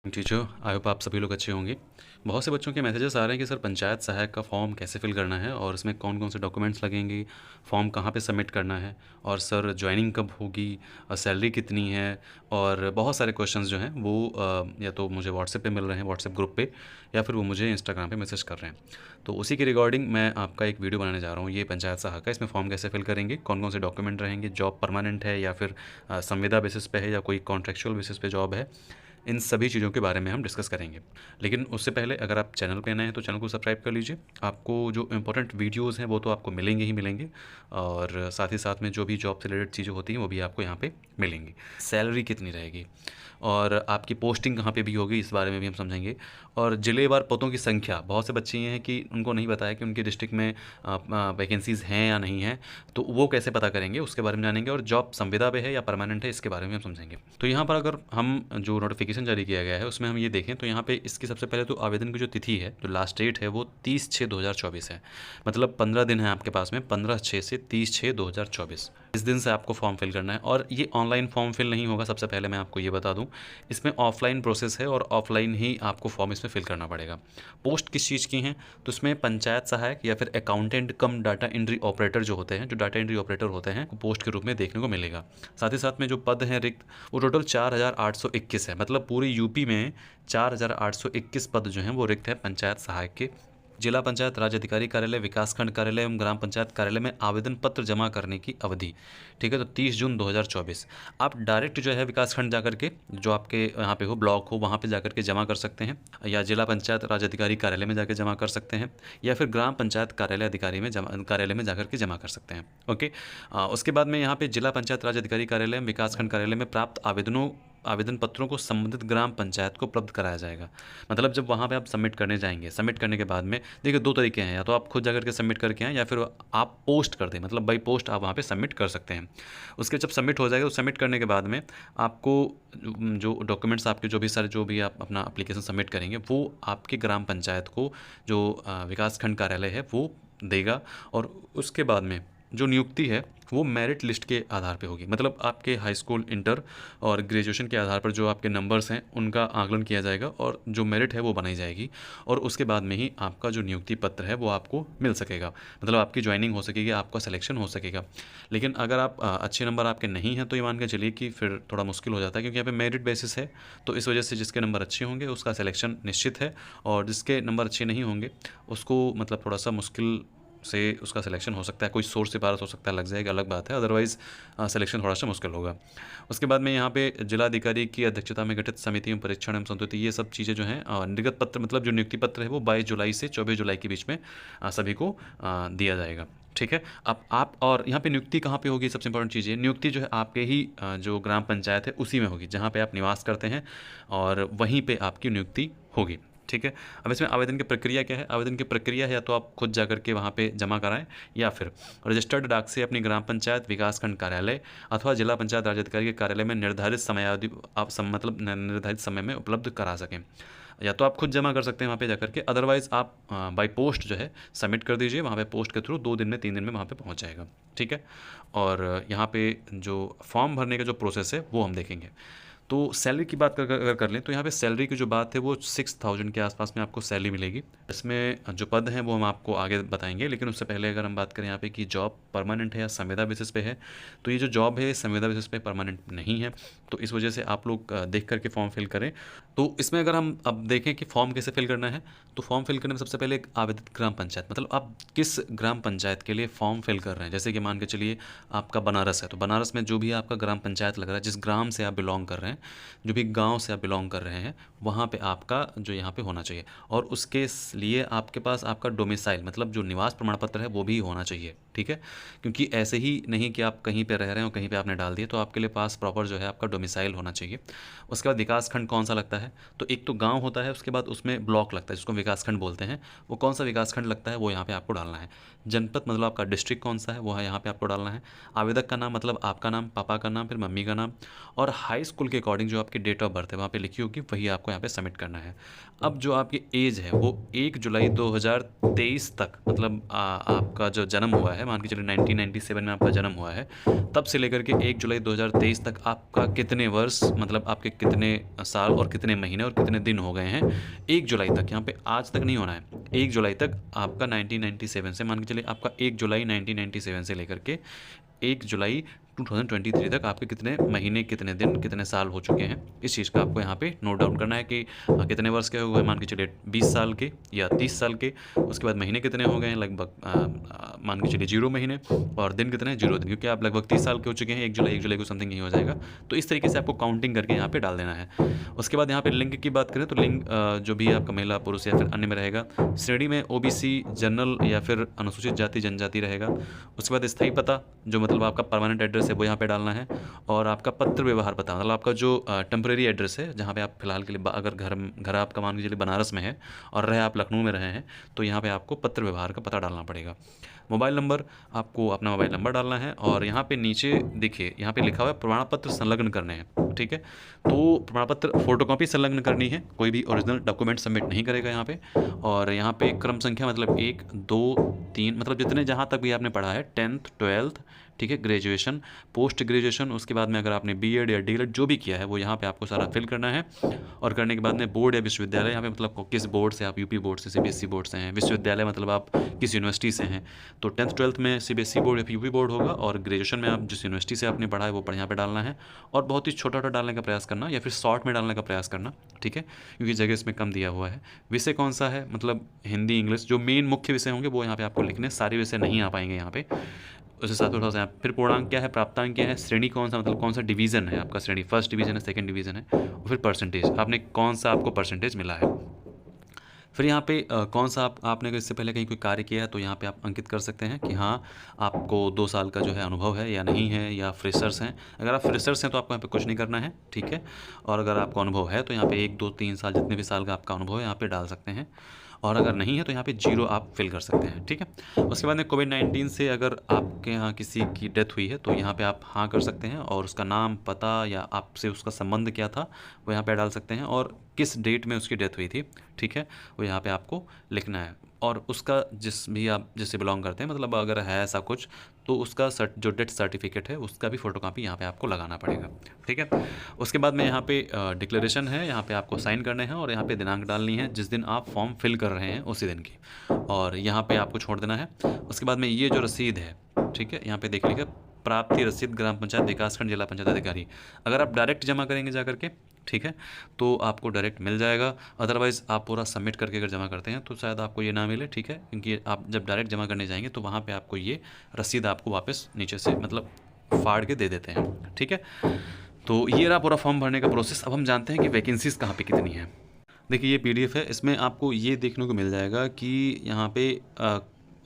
Teacher I hope आप सभी लोग अच्छे होंगे। बहुत से बच्चों के मैसेजेस आ रहे हैं कि सर पंचायत सहायक का फॉर्म कैसे फिल करना है और इसमें कौन कौन से डॉक्यूमेंट्स लगेंगे, फॉर्म कहाँ पे सबमिट करना है और सर ज्वाइनिंग कब होगी और सैलरी कितनी है। और बहुत सारे क्वेश्चंस जो हैं वो या तो मुझे व्हाट्सएप पे मिल रहे हैं, व्हाट्सएप ग्रुप पे, या फिर वो मुझे इंस्टाग्राम पे मैसेज कर रहे हैं। तो उसी के रिगार्डिंग मैं आपका एक वीडियो बनाने जा रहा हूँ, ये पंचायत सहायक का। इसमें फॉर्म कैसे फिल करेंगे, कौन कौन से डॉक्यूमेंट रहेंगे, जॉब परमानेंट है या फिर संविदा बेसिस पे है या कोई कॉन्ट्रेक्चुअल बेसिस पे जॉब है, इन सभी चीज़ों के बारे में हम डिस्कस करेंगे। लेकिन उससे पहले अगर आप चैनल पे नए हैं तो चैनल को सब्सक्राइब कर लीजिए। आपको जो इम्पोर्टेंट वीडियोज़ हैं वो तो आपको मिलेंगे ही मिलेंगे, और साथ ही साथ में जो भी जॉब से रिलेटेड चीज़ें होती हैं वो भी आपको यहाँ पे मिलेंगी। सैलरी कितनी रहेगी और आपकी पोस्टिंग कहाँ पे भी होगी, इस बारे में भी हम समझेंगे। और जिलेवार पदों की संख्या, बहुत से बच्चे ये हैं कि उनको नहीं बताया कि उनके डिस्ट्रिक्ट में वैकेंसीज़ हैं या नहीं हैं, तो वो कैसे पता करेंगे उसके बारे में जानेंगे। और जॉब संविदा पे है या परमानेंट है, इसके बारे में हम समझेंगे। तो यहाँ पर अगर हम जो नोटिफिकेशन जारी किया गया है उसमें हम ये देखें तो यहाँ पे इसकी सबसे पहले तो आवेदन की जो तिथि है, जो लास्ट डेट है, वो 30/6/2024 है। मतलब 15 दिन है आपके पास में, 15/6 से 30/6/2024, इस दिन से आपको फॉर्म फिल करना है। और ये ऑनलाइन फॉर्म फिल नहीं होगा, सबसे पहले मैं आपको ये बता दूं। इसमें ऑफलाइन प्रोसेस है और ऑफलाइन ही आपको फॉर्म इसमें फिल करना पड़ेगा। पोस्ट किस चीज़ की हैं, तो इसमें पंचायत सहायक या फिर अकाउंटेंट कम डाटा एंट्री ऑपरेटर जो होते हैं, जो डाटा एंट्री ऑपरेटर होते हैं, पोस्ट के रूप में देखने को मिलेगा। साथ ही साथ में जो पद हैं रिक्त, वो टोटल 4,821 है। मतलब पूरी यूपी में 4,821 पद जो हैं वो रिक्त है पंचायत सहायक के। जिला पंचायत राज अधिकारी कार्यालय, विकासखंड कार्यालय एवं ग्राम पंचायत कार्यालय में आवेदन पत्र जमा करने की अवधि, ठीक है, तो 30 जून 2024। आप डायरेक्ट जो है विकासखंड जाकर के, जो आपके यहाँ पे हो, ब्लॉक हो, वहाँ पे जाकर के जमा कर सकते हैं, या जिला पंचायत राज अधिकारी कार्यालय में जाकर जमा कर सकते हैं, या फिर ग्राम पंचायत कार्यालय अधिकारी में कार्यालय में जाकर के जमा कर सकते हैं। ओके। उसके बाद में यहाँ पे जिला पंचायत राज अधिकारी कार्यालय, विकासखंड कार्यालय में प्राप्त आवेदन पत्रों को संबंधित ग्राम पंचायत को उपलब्ध कराया जाएगा। मतलब जब वहाँ पे आप सबमिट करने जाएंगे, सबमिट करने के बाद में देखिए दो तरीके हैं, या तो आप खुद जाकर के सबमिट करके आएँ या फिर आप पोस्ट कर दें, मतलब बाई पोस्ट आप वहाँ पे सबमिट कर सकते हैं। उसके जब सबमिट हो जाएगा तो सबमिट करने के बाद में आपको जो डॉक्यूमेंट्स, आपके जो भी सारे, जो भी आप अपना एप्लीकेशन सबमिट करेंगे, वो आपके ग्राम पंचायत को, जो विकास खंड कार्यालय है, वो देगा। और उसके बाद में जो नियुक्ति है वो मेरिट लिस्ट के आधार पे होगी। मतलब आपके हाई स्कूल, इंटर और ग्रेजुएशन के आधार पर जो आपके नंबर्स हैं उनका आकलन किया जाएगा और जो मेरिट है वो बनाई जाएगी। और उसके बाद में ही आपका जो नियुक्ति पत्र है वो आपको मिल सकेगा, मतलब आपकी ज्वाइनिंग हो सकेगी, आपका सिलेक्शन हो सकेगा। लेकिन अगर आप अच्छे नंबर आपके नहीं हैं तो ये मान के चलिए कि फिर थोड़ा मुश्किल हो जाता है, क्योंकि यहाँ पे मेरिट बेसिस है। तो इस वजह से जिसके नंबर अच्छे होंगे उसका सिलेक्शन निश्चित है, और जिसके नंबर अच्छे नहीं होंगे उसको मतलब थोड़ा सा मुश्किल से उसका सिलेक्शन हो सकता है। कोई सोर्स सिफारिश हो सकता है, लग जाएगा, अलग बात है, अदरवाइज़ सिलेक्शन थोड़ा सा मुश्किल होगा। उसके बाद में यहाँ पे जिलाधिकारी की अध्यक्षता में गठित समिति में परीक्षण एवं संतुति, ये सब चीज़ें जो हैं, निर्गत पत्र, मतलब जो नियुक्ति पत्र है वो 22 जुलाई से 24 जुलाई के बीच में सभी को दिया जाएगा। ठीक है। अब आप, और यहाँ पे नियुक्ति कहाँ पे होगी, सबसे इंपॉर्टेंट चीज़ है, नियुक्ति जो है आपके ही जो ग्राम पंचायत है उसी में होगी जहाँ पे आप निवास करते हैं, और वहीं पे आपकी नियुक्ति होगी। ठीक है। अब इसमें आवेदन की प्रक्रिया क्या है, आवेदन की प्रक्रिया है या तो आप खुद जाकर के वहाँ पे जमा कराएं, या फिर रजिस्टर्ड डाक से अपनी ग्राम पंचायत, विकासखंड कार्यालय अथवा जिला पंचायत राज अधिकारी के कार्यालय में निर्धारित समयावधि, आप मतलब निर्धारित समय में उपलब्ध करा सकें। या तो आप खुद जमा कर सकते हैं वहाँ पे जाकर के, अदरवाइज़ आप बाय पोस्ट जो है सबमिट कर दीजिए वहाँ पे, पोस्ट के थ्रू 2 दिन में, 3 दिन में वहाँ पे पहुँच जाएगा। ठीक है। और यहाँ पे जो फॉर्म भरने का जो प्रोसेस है वो हम देखेंगे। तो सैलरी की बात अगर कर लें तो यहाँ पे सैलरी की जो बात है वो 6,000 के आसपास में आपको सैलरी मिलेगी। इसमें जो पद हैं वो हम आपको आगे बताएंगे, लेकिन उससे पहले अगर हम बात करें यहाँ पे कि जॉब परमानेंट है या संविदा बेसिस पे है, तो ये जो जॉब है संविदा बेसिस पे परमानेंट नहीं है, तो इस वजह से आप लोग देख करके फॉर्म फिल करें। तो इसमें अगर हम अब देखें कि फॉर्म कैसे फिल करना है, तो फॉर्म फिल करने में सबसे पहले एक आवेदित ग्राम पंचायत, मतलब आप किस ग्राम पंचायत के लिए फॉर्म फिल कर रहे हैं। जैसे कि मान के चलिए आपका बनारस है, तो बनारस में जो भी आपका ग्राम पंचायत लग रहा है, जिस ग्राम से आप बिलोंग कर रहे हैं, जो भी गांव से आप बिलोंग कर रहे हैं, वहाँ पे आपका जो यहाँ पे होना चाहिए। और उसके लिए आपके पास आपका डोमिसाइल, मतलब जो निवास प्रमाण पत्र है वो भी होना चाहिए। ठीक है। क्योंकि ऐसे ही नहीं कि आप कहीं पे रह रहे हैं और कहीं पे आपने डाल दिया, तो आपके लिए पास प्रॉपर जो है आपका डोमिसाइल होना चाहिए। उसके बाद विकास खंड कौन सा लगता है, तो एक तो गांव होता है, उसके बाद उसमें ब्लॉक लगता है जिसको विकास खंड बोलते हैं, वो कौन सा विकास खंड लगता है वो यहाँ पे आपको डालना है। जनपद, मतलब आपका डिस्ट्रिक्ट कौन सा है वो है यहाँ पे आपको डालना है। आवेदक का नाम, मतलब आपका नाम, पापा का नाम, फिर मम्मी का नाम, और हाई स्कूल के अकॉर्डिंग जो आपकी डेट ऑफ बर्थ है वहाँ पे लिखी होगी, वही आपको यहाँ पे सबमिट करना है। अब जो आपकी एज है वो 1 जुलाई 2023 तक, मतलब आपका जो जन्म हुआ है है, मान के चलिए 1997 में आपका जन्म हुआ है, तब से लेकर के 1 जुलाई 2023 तक आपका कितने वर्ष, मतलब आपके कितने साल और कितने महीने और कितने दिन हो गए हैं 1 जुलाई तक। यहाँ पे आज तक नहीं होना है, 1 जुलाई तक आपका 1997 से, मान के चलिए आपका 1 जुलाई 1997 से लेकर के 1 जुलाई 2023 तक आपके कितने महीने, कितने दिन, कितने साल हो चुके हैं। इस चीज़ का आपको यहाँ पे नोट डाउन करना है कि कितने वर्ष के हुए, मान के चलिए 20 साल के या 30 साल के। उसके बाद महीने कितने हो गए हैं, लगभग मान के चलिए 0 महीने, और दिन कितने हैं, 0 दिन, क्योंकि आप लगभग 30 साल के हो चुके हैं 1 जुलाई को समथिंग ही हो जाएगा। तो इस तरीके से आपको काउंटिंग करके यहाँ पे डाल देना है। उसके बाद यहाँ पे लिंग की बात करें तो लिंग जो भी आपका महिला, पुरुष या फिर अन्य में रहेगा। श्रेणी में ओबीसी, जनरल या फिर अनुसूचित जाति, जनजाति रहेगा। उसके बाद स्थायी पता, जो मतलब आपका परमानेंट एड्रेस है, वो यहाँ पे डालना है। और आपका पत्र व्यवहार पता, मतलब आपका जो टेम्परेरी एड्रेस है, जहाँ पे आप फिलहाल के लिए अगर घर आपका मान के चलिए बनारस में है और रहे आप लखनऊ में रहे हैं, तो यहाँ पे आपको पत्र व्यवहार का पता डालना पड़ेगा। मोबाइल नंबर, आपको अपना मोबाइल नंबर डालना है। और यहाँ पे नीचे देखिए, यहाँ पे लिखा हुआ है प्रमाण पत्र संलग्न करने हैं, ठीक है। तो प्रमाण पत्र फोटोकॉपी संलग्न करनी है, कोई भी ओरिजिनल डॉक्यूमेंट सबमिट नहीं करेगा यहाँ पे। और यहाँ पे क्रम संख्या, मतलब 1 2 3, मतलब जितने जहाँ तक भी आपने पढ़ा है, 10th 12th, ठीक है, ग्रेजुएशन, पोस्ट ग्रेजुएशन, उसके बाद में अगर आपने बीएड या डीएड जो भी किया है वो यहाँ पे आपको सारा फिल करना है। और करने के बाद में बोर्ड या विश्वविद्यालय, यहाँ पे मतलब किस बोर्ड से आप, यूपी बोर्ड से, सीबीएसई बोर्ड से हैं, विश्वविद्यालय मतलब आप किस यूनिवर्सिटी से हैं, तो 10th 12th में सीबीएसई बोर्ड या यूपी बोर्ड होगा। और ग्रेजुएशन में आप जिस यूनिवर्सिटी से आपने पढ़ा है वो यहाँ पे डालना है। और बहुत ही छोटा छोटा डालने का प्रयास करना, या फिर शॉर्ट में डालने का प्रयास करना, ठीक है, क्योंकि जगह इसमें कम दिया हुआ है। विषय कौन सा है, मतलब हिंदी, इंग्लिश, जो मेन मुख्य विषय होंगे वो यहाँ पे आपको लिखने, सारे विषय नहीं आ पाएंगे यहाँ पे। उसके साथ थोड़ा सा फिर पूर्णांक क्या है, प्राप्तांक क्या है, श्रेणी कौन सा, मतलब कौन सा डिवीज़न है आपका, श्रेणी फर्स्ट डिवीज़न है, सेकंड डिवीज़न है, और फिर परसेंटेज, आपने कौन सा आपको परसेंटेज मिला है। फिर यहाँ पे कौन सा आपने इससे पहले कहीं कोई कार्य किया है, तो यहाँ पे आप अंकित कर सकते हैं कि हाँ आपको 2 साल का जो है अनुभव है या नहीं है, या फ्रेशर्स हैं। अगर आप फ्रेशर्स हैं तो आपको यहाँ पे कुछ नहीं करना है, ठीक है। और अगर आपको अनुभव है तो यहाँ पे 1 2 3 साल, जितने भी साल का आपका अनुभव है यहाँ पे डाल सकते हैं। और अगर नहीं है तो यहाँ पे 0 आप फिल कर सकते हैं, ठीक है। उसके बाद में कोविड-19 से अगर आपके यहाँ किसी की डेथ हुई है तो यहाँ पे आप हाँ कर सकते हैं, और उसका नाम, पता या आपसे उसका संबंध क्या था वो यहाँ पे डाल सकते हैं, और किस डेट में उसकी डेथ हुई थी, ठीक है, वो यहाँ पे आपको लिखना है। और उसका जिससे बिलोंग करते हैं, मतलब अगर है ऐसा कुछ, तो उसका जो डेथ सर्टिफिकेट है उसका भी फ़ोटोकॉपी यहाँ पे आपको लगाना पड़ेगा, ठीक है। उसके बाद में यहाँ पे डिक्लेरेशन है, यहाँ पे आपको साइन करने हैं, और यहाँ पे दिनांक डालनी है जिस दिन आप फॉर्म फिल कर रहे हैं उसी दिन की, और यहाँ पे आपको छोड़ देना है। उसके बाद में ये जो रसीद है, ठीक है, यहाँ पे देख लीजिएगा, प्राप्ति रसीद, ग्राम पंचायत विकासखंड, जिला पंचायत अधिकारी। अगर आप डायरेक्ट जमा करेंगे जा करके, ठीक है, तो आपको डायरेक्ट मिल जाएगा। अदरवाइज़ आप पूरा सबमिट करके अगर जमा करते हैं तो शायद आपको ये ना मिले, ठीक है, क्योंकि आप जब डायरेक्ट जमा करने जाएंगे तो वहाँ पे आपको ये रसीद आपको वापस नीचे से मतलब फाड़ के दे देते हैं, ठीक है। तो ये रहा पूरा फॉर्म भरने का प्रोसेस। अब हम जानते हैं कि वैकेंसीज़ कहाँ पे कितनी है। देखिए ये पीडीएफ है, इसमें आपको ये देखने को मिल जाएगा कि यहाँ पे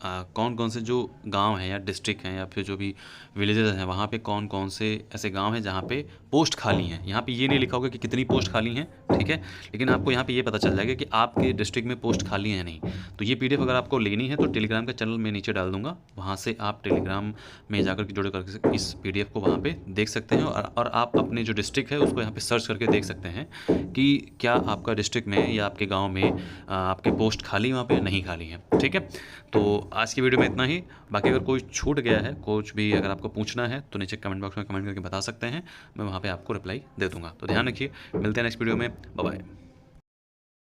कौन कौन से जो गांव हैं या डिस्ट्रिक्ट हैं या फिर जो भी विलेजेस हैं, वहाँ पे कौन कौन से ऐसे गांव हैं जहाँ पे पोस्ट खाली हैं। यहाँ पे ये नहीं लिखा होगा कि कितनी पोस्ट खाली हैं, ठीक है, लेकिन आपको यहाँ पे ये पता चल जाएगा कि आपके डिस्ट्रिक्ट में पोस्ट खाली है नहीं। तो ये पीडीएफ अगर आपको लेनी है तो टेलीग्राम का चैनल मैं नीचे डाल दूँगा, वहाँ से आप टेलीग्राम में जाकर के जुड़े करके इस पीडीएफ को वहाँ पर देख सकते हैं। और आप अपने जो डिस्ट्रिक्ट है उसको यहाँ पर सर्च करके देख सकते हैं कि क्या आपका डिस्ट्रिक्ट में या आपके गाँव में आपके पोस्ट खाली वहाँ पर नहीं खाली हैं, ठीक है। तो आज की वीडियो में इतना ही। बाकी अगर कोई छूट गया है, कुछ भी अगर आपको पूछना है तो नीचे कमेंट बॉक्स में कमेंट करके बता सकते हैं, मैं वहाँ पे आपको रिप्लाई दे दूँगा। तो ध्यान रखिए, मिलते हैं नेक्स्ट वीडियो में, बाय बाय।